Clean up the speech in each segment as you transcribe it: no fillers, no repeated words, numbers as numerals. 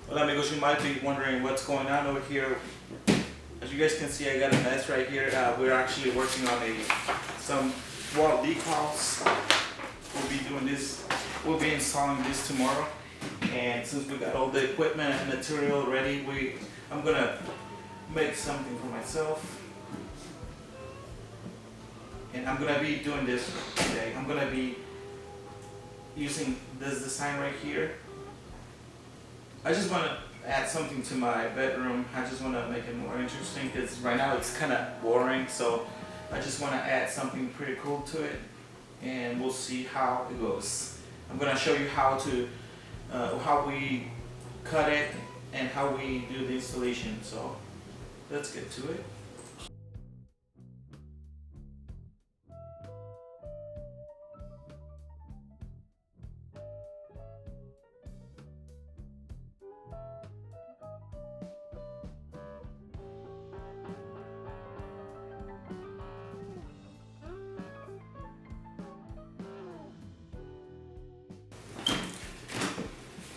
Well, amigos, you might be wondering what's going on over here. As you guys can see, I got a mess right here. We're actually working on some wall decals. We'll be doing this. We'll be installing this tomorrow. And since we got all the equipment and material ready, I'm gonna make something for myself. And I'm gonna be doing this today. I'm gonna be using this design right here. I just want to add something to my bedroom. I just want to make it more interesting because right now it's kind of boring. So I just want to add something pretty cool to it, and we'll see how it goes. I'm gonna show you how we cut it and how we do the installation. So let's get to it.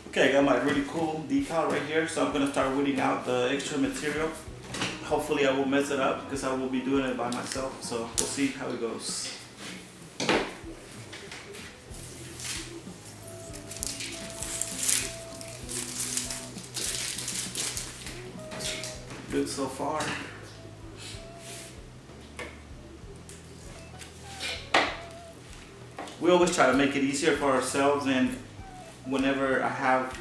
Okay, I got my really cool decal right here, so I'm gonna start weeding out the extra material. Hopefully I will mess it up because I will be doing it by myself, so we'll see how it goes. Good so far. We always try to make it easier for ourselves, and whenever I have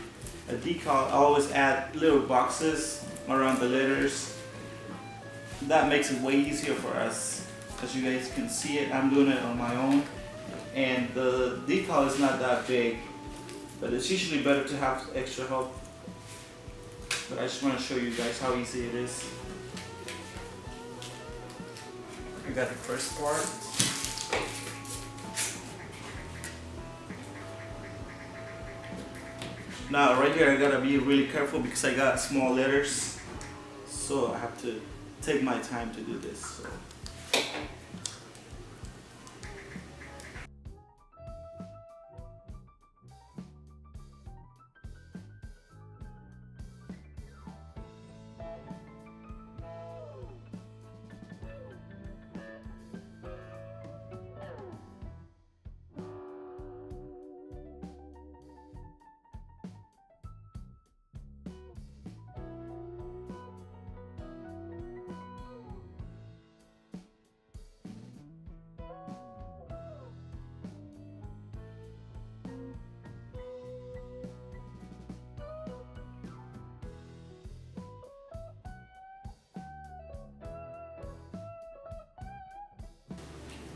a decal, I always add little boxes around the letters. That makes it way easier for us. As you guys can see it, I'm doing it on my own. And the decal is not that big, but it's usually better to have extra help. But I just want to show you guys how easy it is. I got the first part. Now right here I gotta be really careful because I got small letters, so I have to take my time to do this. So.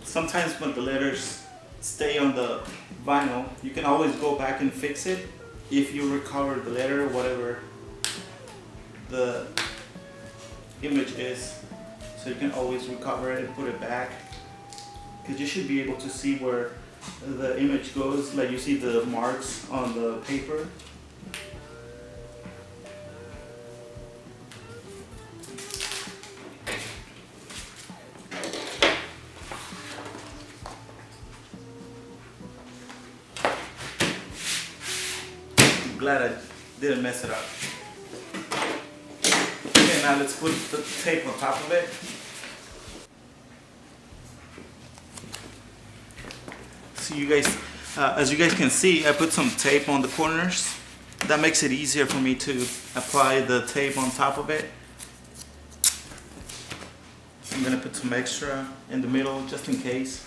Sometimes when the letters stay on the vinyl, you can always go back and fix it if you recover the letter, whatever the image is. So you can always recover it and put it back, because you should be able to see where the image goes, like you see the marks on the paper. Glad I didn't mess it up. Okay, now let's put the tape on top of it. So you guys, as you guys can see, I put some tape on the corners. That makes it easier for me to apply the tape on top of it. I'm gonna put some extra in the middle just in case.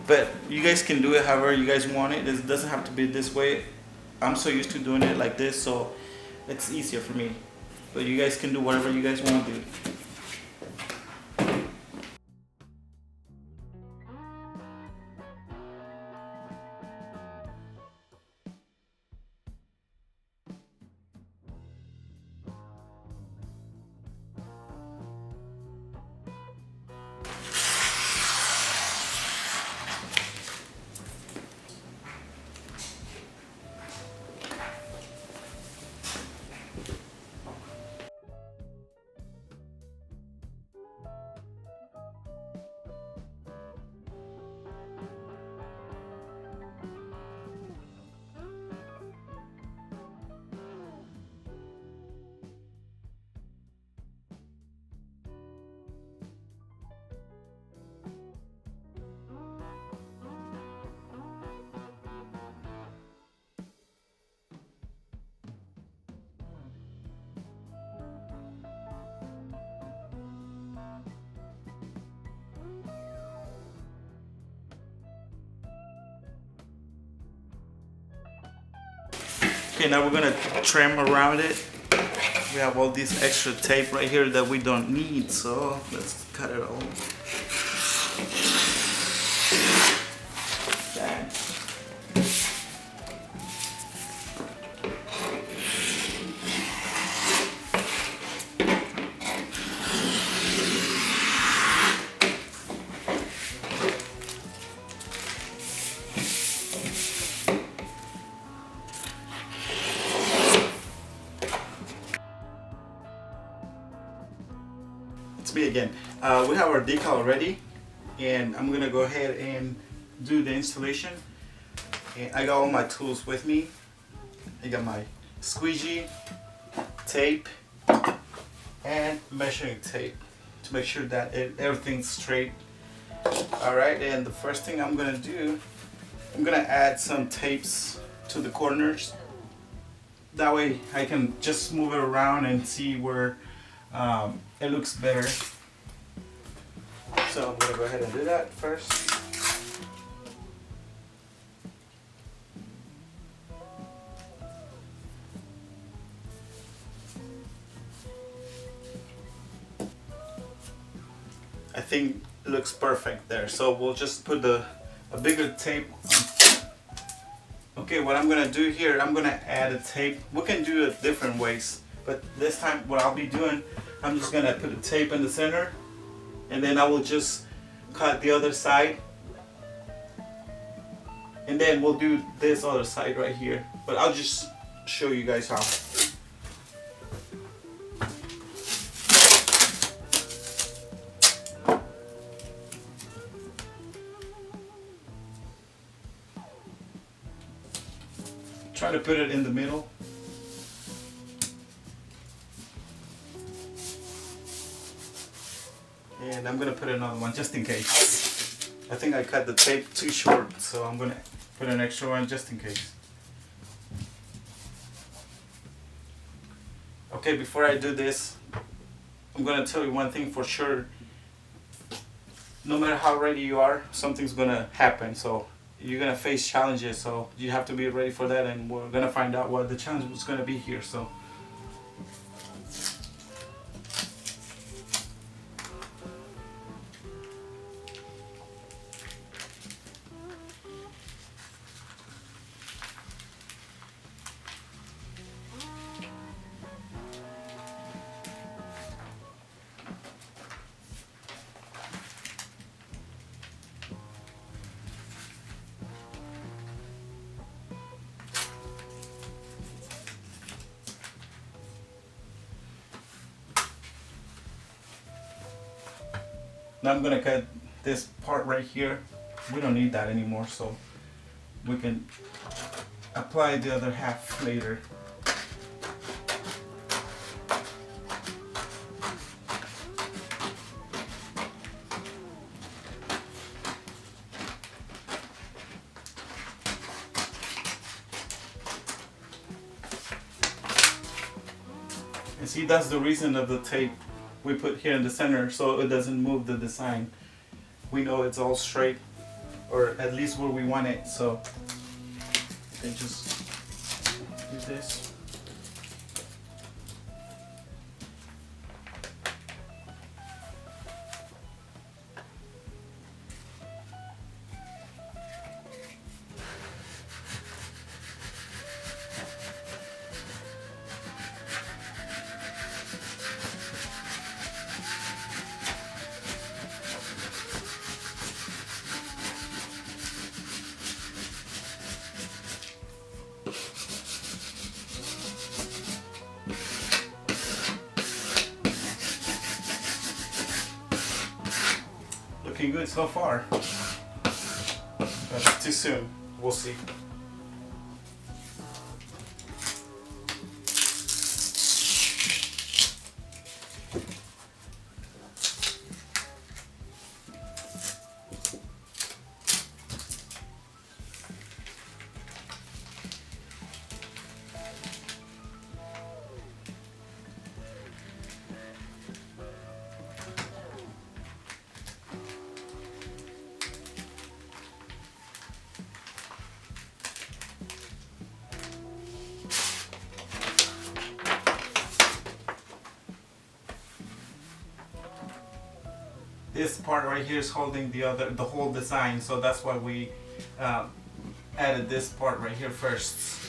But you guys can do it however you guys want it. It doesn't have to be this way. I'm so used to doing it like this, so it's easier for me. But you guys can do whatever you guys want to do. Okay, now we're gonna trim around it. We have all this extra tape right here that we don't need, so let's cut it all. Dang. It's me again. We have our decal ready, and I'm gonna go ahead and do the installation. And I got all my tools with me. I got my squeegee, tape, and measuring tape to make sure that everything's straight. Alright, and the first thing I'm gonna do, I'm gonna add some tapes to the corners. That way I can just move it around and see where it looks better. So I'm gonna go ahead and do that first. I think it looks perfect there. So we'll just put a bigger tape on. Okay, what I'm gonna do here, I'm gonna add a tape. We can do it different ways, but this time what I'll be doing, I'm just gonna put a tape in the center, and then I will just cut the other side, and then we'll do this other side right here. But I'll just show you guys how. Try to put it in the middle. And I'm gonna put another one just in case. I think I cut the tape too short, so I'm gonna put an extra one just in case. Okay, before I do this, I'm gonna tell you one thing for sure. No matter how ready you are, something's gonna happen. So you're gonna face challenges, so you have to be ready for that, and we're gonna find out what the challenge was gonna be here. So now I'm gonna cut this part right here. We don't need that anymore, so we can apply the other half later. And see, that's the reason of the tape we put here in the center, so it doesn't move the design. We know it's all straight, or at least where we want it, so you can just do this. Looking good so far, but too soon. We'll see. this part right here is holding the whole design, so that's why we added this part right here first.